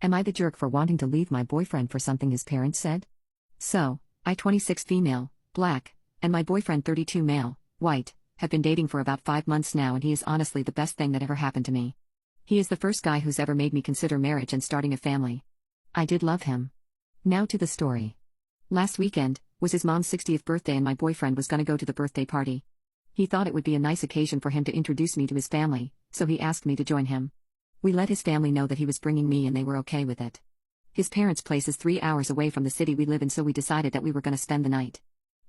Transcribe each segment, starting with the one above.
Am I the jerk for wanting to leave my boyfriend for something his parents said? So, I 26 female, black, and my boyfriend 32 male, white, have been dating for about 5 months now, and he is honestly the best thing that ever happened to me. He is the first guy who's ever made me consider marriage and starting a family. I did love him. Now to the story. Last weekend was his mom's 60th birthday and my boyfriend was gonna go to the birthday party. He thought it would be a nice occasion for him to introduce me to his family, so he asked me to join him. We let his family know that he was bringing me and they were okay with it. His parents' place is 3 hours away from the city we live in, so we decided that we were gonna spend the night.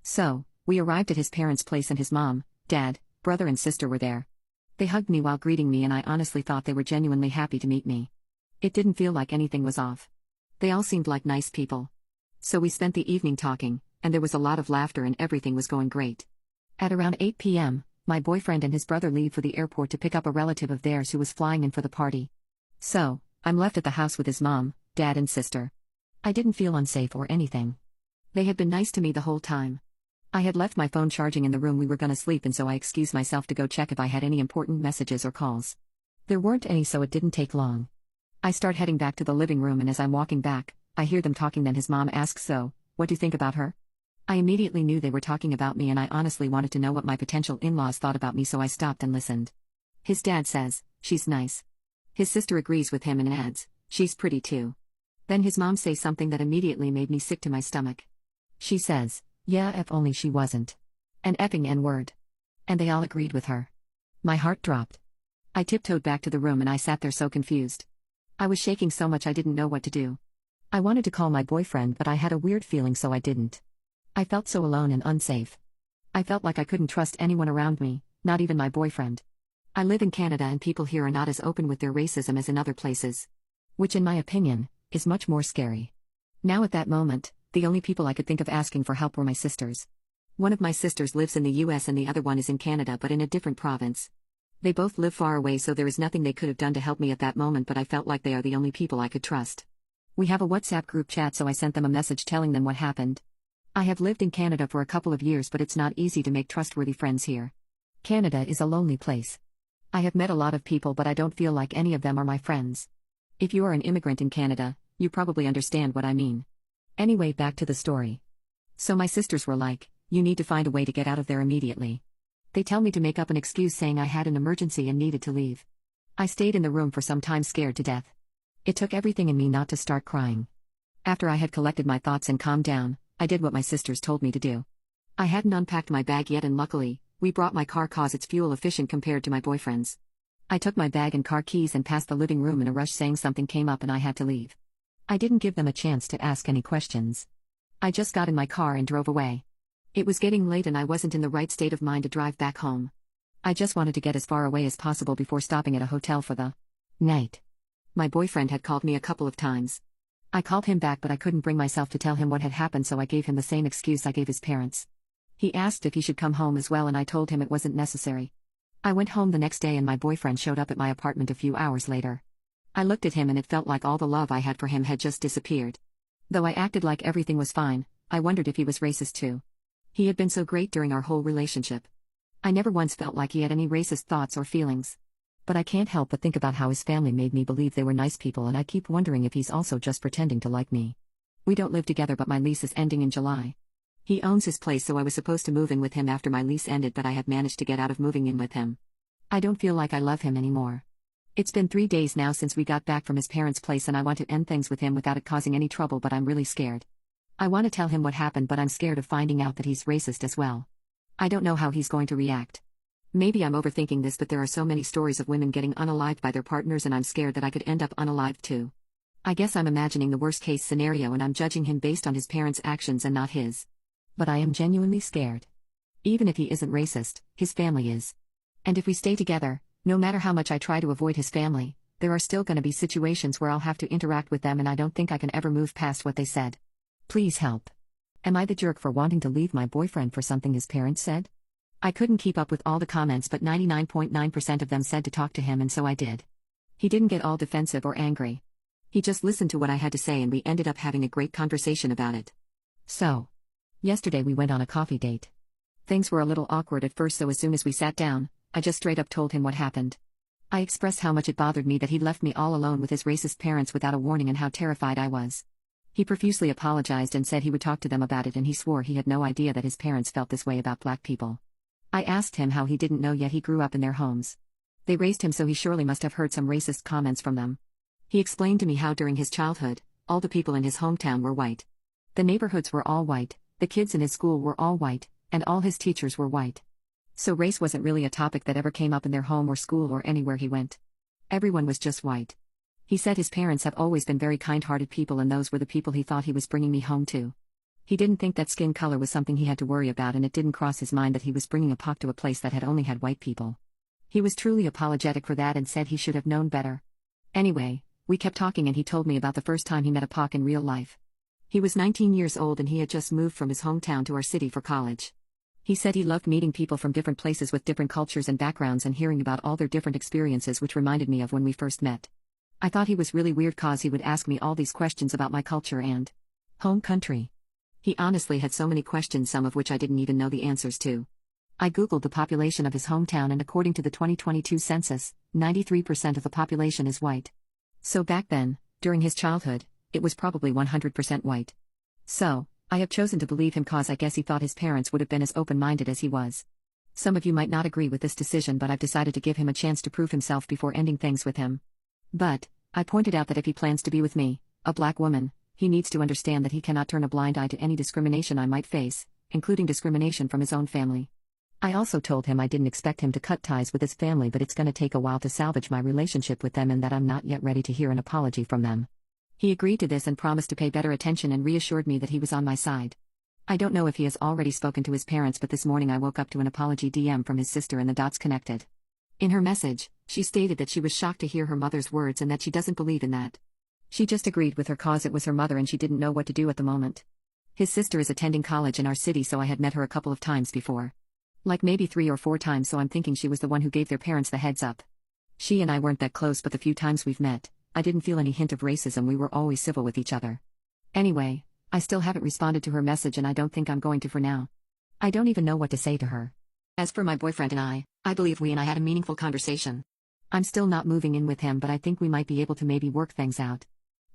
So, we arrived at his parents' place and his mom, dad, brother and sister were there. They hugged me while greeting me and I honestly thought they were genuinely happy to meet me. It didn't feel like anything was off. They all seemed like nice people. So we spent the evening talking, and there was a lot of laughter and everything was going great. At around 8 p.m., my boyfriend and his brother leave for the airport to pick up a relative of theirs who was flying in for the party. So, I'm left at the house with his mom, dad and sister. I didn't feel unsafe or anything. They had been nice to me the whole time. I had left my phone charging in the room we were gonna sleep in, so I excused myself to go check if I had any important messages or calls. There weren't any, so it didn't take long. I start heading back to the living room, and as I'm walking back, I hear them talking. Then his mom asks, "So, what do you think about her?" I immediately knew they were talking about me and I honestly wanted to know what my potential in-laws thought about me, so I stopped and listened. His dad says, "She's nice." His sister agrees with him and adds, "She's pretty too." Then his mom says something that immediately made me sick to my stomach. She says, "Yeah, if only she wasn't." An effing N-word. And they all agreed with her. My heart dropped. I tiptoed back to the room and I sat there so confused. I was shaking so much I didn't know what to do. I wanted to call my boyfriend, but I had a weird feeling, so I didn't. I felt so alone and unsafe. I felt like I couldn't trust anyone around me, not even my boyfriend. I live in Canada and people here are not as open with their racism as in other places. Which in my opinion, is much more scary. Now at that moment, the only people I could think of asking for help were my sisters. One of my sisters lives in the US and the other one is in Canada but in a different province. They both live far away, so there is nothing they could have done to help me at that moment, but I felt like they are the only people I could trust. We have a WhatsApp group chat, so I sent them a message telling them what happened. I have lived in Canada for a couple of years, but it's not easy to make trustworthy friends here. Canada is a lonely place. I have met a lot of people, but I don't feel like any of them are my friends. If you are an immigrant in Canada, you probably understand what I mean. Anyway, back to the story. So my sisters were like, "You need to find a way to get out of there immediately." They tell me to make up an excuse saying I had an emergency and needed to leave. I stayed in the room for some time scared to death. It took everything in me not to start crying. After I had collected my thoughts and calmed down, I did what my sisters told me to do. I hadn't unpacked my bag yet, and luckily, we brought my car cause it's fuel efficient compared to my boyfriend's. I took my bag and car keys and passed the living room in a rush, saying something came up and I had to leave. I didn't give them a chance to ask any questions. I just got in my car and drove away. It was getting late and I wasn't in the right state of mind to drive back home. I just wanted to get as far away as possible before stopping at a hotel for the night. My boyfriend had called me a couple of times. I called him back, but I couldn't bring myself to tell him what had happened, so I gave him the same excuse I gave his parents. He asked if he should come home as well and I told him it wasn't necessary. I went home the next day and my boyfriend showed up at my apartment a few hours later. I looked at him and it felt like all the love I had for him had just disappeared. Though I acted like everything was fine, I wondered if he was racist too. He had been so great during our whole relationship. I never once felt like he had any racist thoughts or feelings. But I can't help but think about how his family made me believe they were nice people, and I keep wondering if he's also just pretending to like me. We don't live together, but my lease is ending in July. He owns his place, so I was supposed to move in with him after my lease ended, but I have managed to get out of moving in with him. I don't feel like I love him anymore. It's been 3 days now since we got back from his parents' place and I want to end things with him without it causing any trouble, but I'm really scared. I want to tell him what happened, but I'm scared of finding out that he's racist as well. I don't know how he's going to react. Maybe I'm overthinking this, but there are so many stories of women getting unalived by their partners and I'm scared that I could end up unalived too. I guess I'm imagining the worst case scenario and I'm judging him based on his parents' actions and not his. But I am genuinely scared. Even if he isn't racist, his family is. And if we stay together, no matter how much I try to avoid his family, there are still gonna be situations where I'll have to interact with them, and I don't think I can ever move past what they said. Please help. Am I the jerk for wanting to leave my boyfriend for something his parents said? I couldn't keep up with all the comments, but 99.9% of them said to talk to him, and so I did. He didn't get all defensive or angry. He just listened to what I had to say and we ended up having a great conversation about it. So, yesterday we went on a coffee date. Things were a little awkward at first, so as soon as we sat down, I just straight up told him what happened. I expressed how much it bothered me that he left me all alone with his racist parents without a warning and how terrified I was. He profusely apologized and said he would talk to them about it, and he swore he had no idea that his parents felt this way about black people. I asked him how he didn't know, yet he grew up in their homes. They raised him, so he surely must have heard some racist comments from them. He explained to me how during his childhood, all the people in his hometown were white. The neighborhoods were all white, the kids in his school were all white, and all his teachers were white. So race wasn't really a topic that ever came up in their home or school or anywhere he went. Everyone was just white. He said his parents have always been very kind-hearted people, and those were the people he thought he was bringing me home to. He didn't think that skin color was something he had to worry about, and it didn't cross his mind that he was bringing a POC to a place that had only had white people. He was truly apologetic for that and said he should have known better. Anyway, we kept talking and he told me about the first time he met a POC in real life. He was 19 years old and he had just moved from his hometown to our city for college. He said he loved meeting people from different places with different cultures and backgrounds and hearing about all their different experiences, which reminded me of when we first met. I thought he was really weird cause he would ask me all these questions about my culture and home country. He honestly had so many questions, some of which I didn't even know the answers to. I googled the population of his hometown, and according to the 2022 census, 93% of the population is white. So back then, during his childhood, it was probably 100% white. So, I have chosen to believe him cause I guess he thought his parents would have been as open-minded as he was. Some of you might not agree with this decision, but I've decided to give him a chance to prove himself before ending things with him. But, I pointed out that if he plans to be with me, a black woman, he needs to understand that he cannot turn a blind eye to any discrimination I might face, including discrimination from his own family. I also told him I didn't expect him to cut ties with his family, but it's gonna take a while to salvage my relationship with them and that I'm not yet ready to hear an apology from them. He agreed to this and promised to pay better attention and reassured me that he was on my side. I don't know if he has already spoken to his parents, but this morning I woke up to an apology DM from his sister and the dots connected. In her message, she stated that she was shocked to hear her mother's words and that she doesn't believe in that. She just agreed with her cause it was her mother and she didn't know what to do at the moment. His sister is attending college in our city, so I had met her a couple of times before. Like maybe 3 or 4 times, so I'm thinking she was the one who gave their parents the heads up. She and I weren't that close, but the few times we've met, I didn't feel any hint of racism. We were always civil with each other. Anyway, I still haven't responded to her message and I don't think I'm going to for now. I don't even know what to say to her. As for my boyfriend and I believe we and I had a meaningful conversation. I'm still not moving in with him, but I think we might be able to maybe work things out.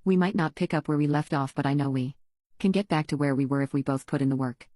We might not pick up where we left off, but I know we can get back to where we were if we both put in the work.